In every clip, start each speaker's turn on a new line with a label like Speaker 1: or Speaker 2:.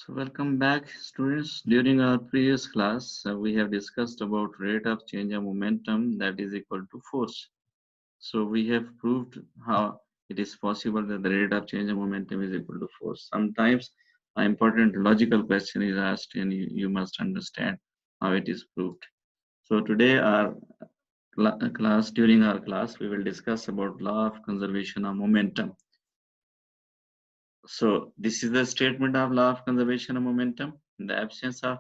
Speaker 1: So welcome back, students. During our previous class, we have discussed about rate of change of momentum that is equal to force. So we have proved how it is possible that the rate of change of momentum is equal to force. Sometimes an important logical question is asked and you must understand how it is proved. So today during our class, we will discuss about law of conservation of momentum. So this is the statement of law of conservation of momentum. In the absence of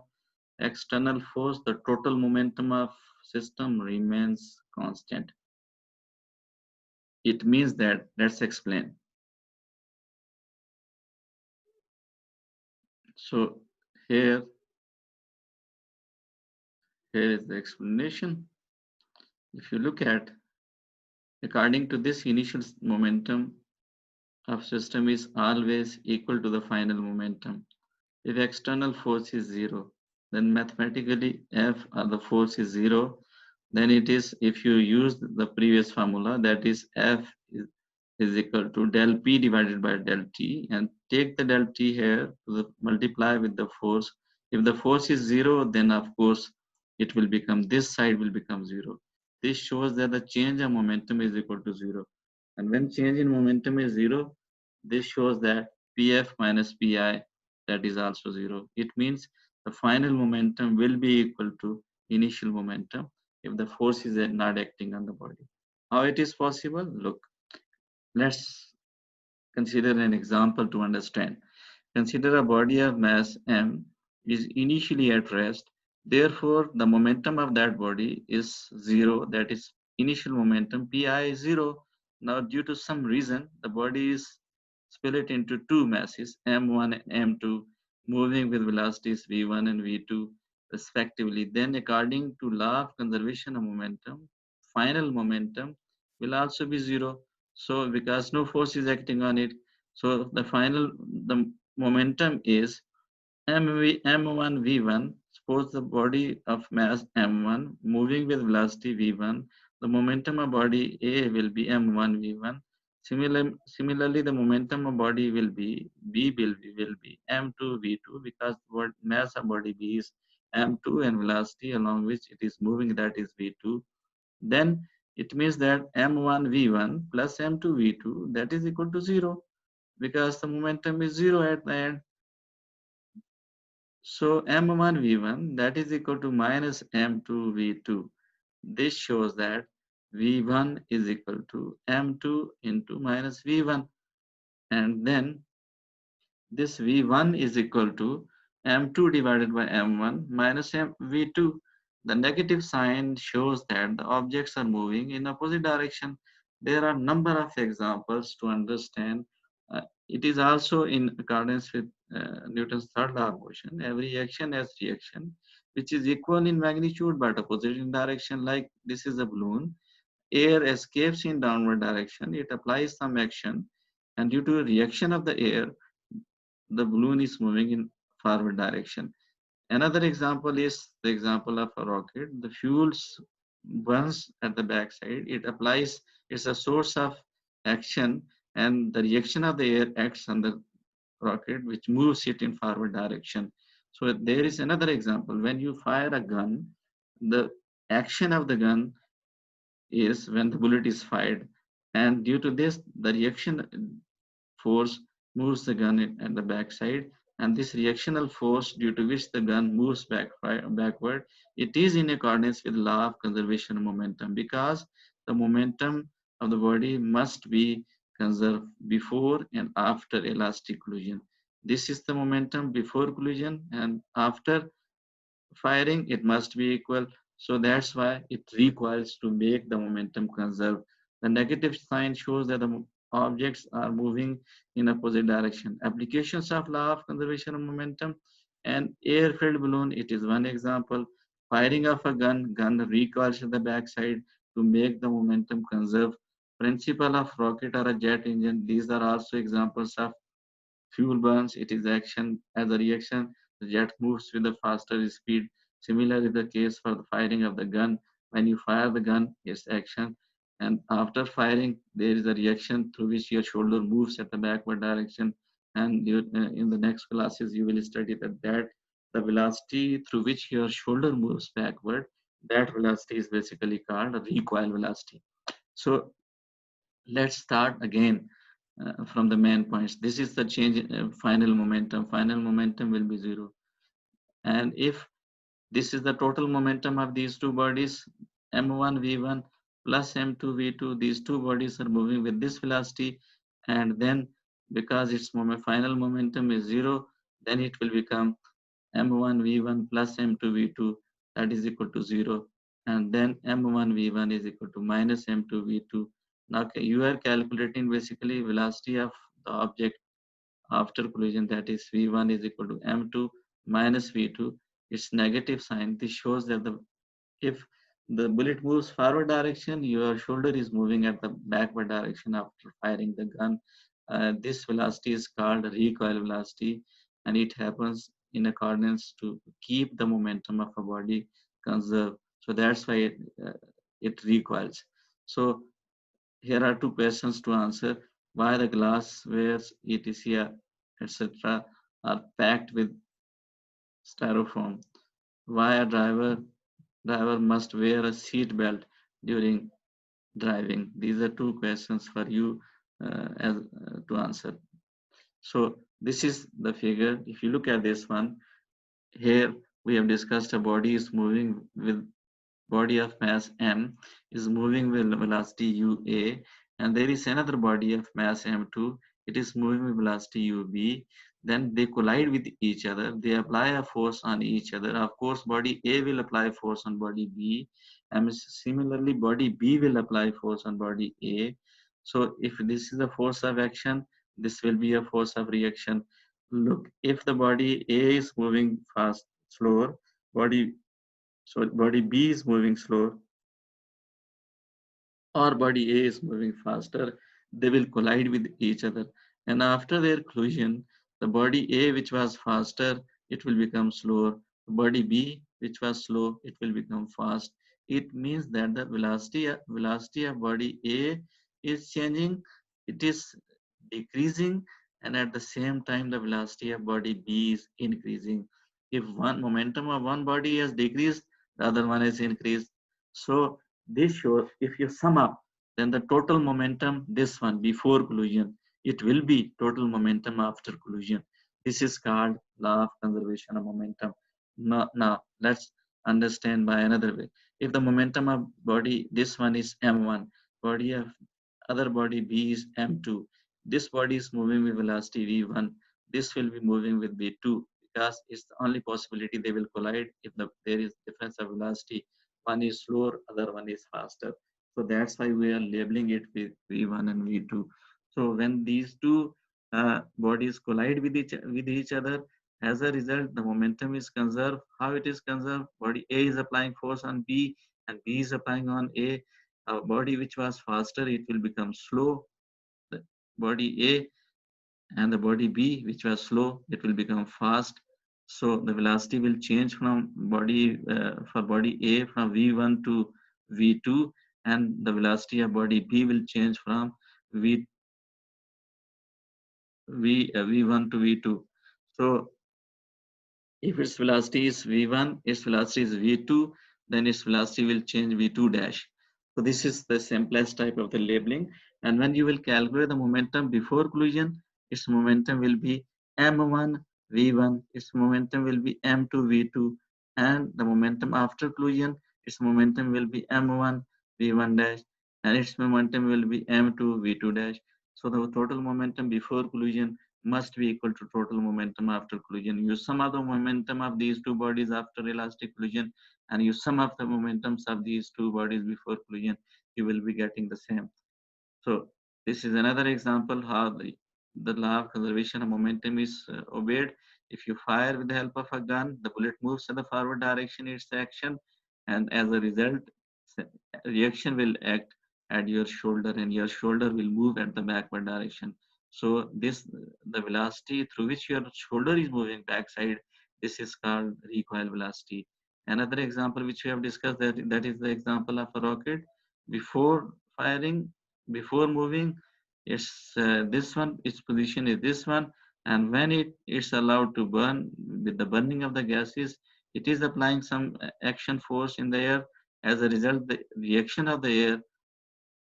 Speaker 1: external force, the total momentum of system remains constant. It means that, let's explain. So here is the explanation. If you look at, according to this, initial momentum of system is always equal to the final momentum. If external force is zero, then mathematically F or the force is zero, then it is, if you use the previous formula, that is F is equal to del P divided by del T, and take the del T here to multiply with the force. If the force is zero, then of course it will become, this side will become zero. This shows that the change of momentum is equal to zero. And when change in momentum is zero, this shows that Pf minus Pi, that is also zero. It means the final momentum will be equal to initial momentum if the force is not acting on the body. How it is possible? Look, let's consider an example to understand. Consider a body of mass m is initially at rest. Therefore, the momentum of that body is zero. That is initial momentum. Pi is zero. Now, due to some reason, the body is split into two masses, m1 and m2, moving with velocities v1 and v2 respectively. Then, according to law of conservation of momentum, final momentum will also be zero. So, because no force is acting on it, so the momentum is m1 v1. Suppose the body of mass m1 moving with velocity v1, the momentum of body A will be m1 v1. Similarly, the momentum of body will be B will be m2 v2, because what mass of body B is m2 and velocity along which it is moving, that is v2. Then it means that m1 v1 plus m2 v2, that is equal to zero, because the momentum is zero at the end. So m1 v1, that is equal to minus m2 v2. This shows that v1 is equal to m2 into minus v1, and then this v1 is equal to m2 divided by m1 minus v2. The negative sign shows that the objects are moving in opposite direction. There are number of examples to understand. It is also in accordance with Newton's third law of motion. Every action has reaction, which is equal in magnitude but opposite in direction. Like this is a balloon. Air escapes in downward direction. It applies some action, and due to reaction of the air, the balloon is moving in forward direction. Another example is the example of a rocket. The fuel burns at the backside. It applies, it's a source of action, and the reaction of the air acts on the rocket, which moves it in forward direction. So there is another example. When you fire a gun, the action of the gun is when the bullet is fired, and due to this, the reaction force moves the gun at the backside, and this reactional force due to which the gun moves backward, it is in accordance with law of conservation of momentum, because the momentum of the body must be conserved before and after elastic collision. This is the momentum before collision, and after firing it must be equal. So that's why it requires to make the momentum conserved. The negative sign shows that the objects are moving in opposite direction. Applications of law of conservation of momentum and air-filled balloon, it is one example. Firing of a gun recoils to the backside to make the momentum conserve. Principle of rocket or a jet engine, these are also examples of fuel burns, it is action. As a reaction, the jet moves with a faster speed. Similarly, the case for the firing of the gun. When you fire the gun, it's action. And after firing, there is a reaction through which your shoulder moves at the backward direction. and you, in the next classes you will study that the velocity through which your shoulder moves backward, that velocity is basically called a recoil velocity. So let's start again from the main points. This is the change in final momentum. Final momentum will be 0. And if this is the total momentum of these two bodies, m1 v1 plus m2 v2, these two bodies are moving with this velocity, and then because its final momentum is 0, then it will become m1 v1 plus m2 v2, that is equal to 0, and then m1 v1 is equal to minus m2 v2. Now you are calculating basically velocity of the object after collision, that is v1 is equal to m2 minus v2. It's negative sign. This shows that if the bullet moves forward direction, your shoulder is moving at the backward direction after firing the gun. This velocity is called recoil velocity, and it happens in accordance to keep the momentum of a body conserved. So that's why it recoils. So here are two questions to answer. Why the glasswares, etc., etc., are packed with styrofoam? Why a driver must wear a seat belt during driving? These are two questions for you to answer. So this is the figure. If you look at this one, here we have discussed a body is moving with body of mass m is moving with velocity ua, and there is another body of mass m2, it is moving with velocity ub. Then they collide with each other, they apply a force on each other. Of course body a will apply force on body b, and similarly body b will apply force on body a. So if this is a force of action, this will be a force of reaction. Look, if the body a is moving fast slower, body body B is moving slow or body A is moving faster, they will collide with each other. And after their collision, the body A which was faster, it will become slower. Body B which was slow, it will become fast. It means that the velocity of body A is changing, it is decreasing, and at the same time the velocity of body B is increasing. If one momentum of one body has decreased, the other one has increased. So this shows if you sum up, then the total momentum, this one before collision, it will be total momentum after collision. This is called law of conservation of momentum. Now let's understand by another way. If the momentum of body, this one is m1, body of other body b is m2. This body is moving with velocity v1. This will be moving with v2 because it's the only possibility they will collide if there is difference of velocity. One is slower, other one is faster. So that's why we are labeling it with V1 and V2. So when these two bodies collide with each other, as a result, the momentum is conserved. How it is conserved? Body A is applying force on B, and B is applying on A. A body which was faster, it will become slow. The body A and the body B, which was slow, it will become fast. So the velocity will change from body for body A from V1 to V2, and the velocity of body B will change from V V1 to V2. So if its velocity is v1, its velocity is v2, then its velocity will change v2 dash. So this is the simplest type of the labeling. And when you will calculate the momentum before collision, its momentum will be m1 v1, its momentum will be m2 v2, and the momentum after collision, its momentum will be m1 v1 dash, and its momentum will be m2 v2 dash. So the total momentum before collision must be equal to total momentum after collision. You sum up the momentum of these two bodies after elastic collision, and you sum up the momentums of these two bodies before collision, you will be getting the same. So this is another example how the law of conservation of momentum is obeyed. If you fire with the help of a gun, the bullet moves in the forward direction, its action, and as a result, reaction will act at your shoulder, and your shoulder will move at the backward direction. So this, the velocity through which your shoulder is moving backside, this is called recoil velocity. Another example which we have discussed, that is the example of a rocket. Before firing, before moving, it's this one, its position is this one, And when it's allowed to burn, with the burning of the gases, it is applying some action force in the air. As a result, the reaction of the air,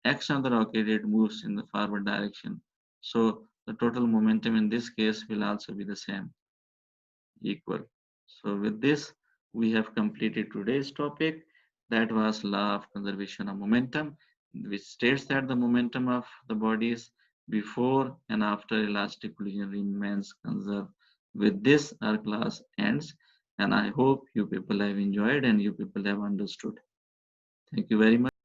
Speaker 1: action of the rocket, it moves in the forward direction. So the total momentum in this case will also be the same, equal. So with this, we have completed today's topic. That was law of conservation of momentum, which states that the momentum of the bodies before and after elastic collision remains conserved. With this, our class ends, and I hope you people have enjoyed and you people have understood. Thank you very much.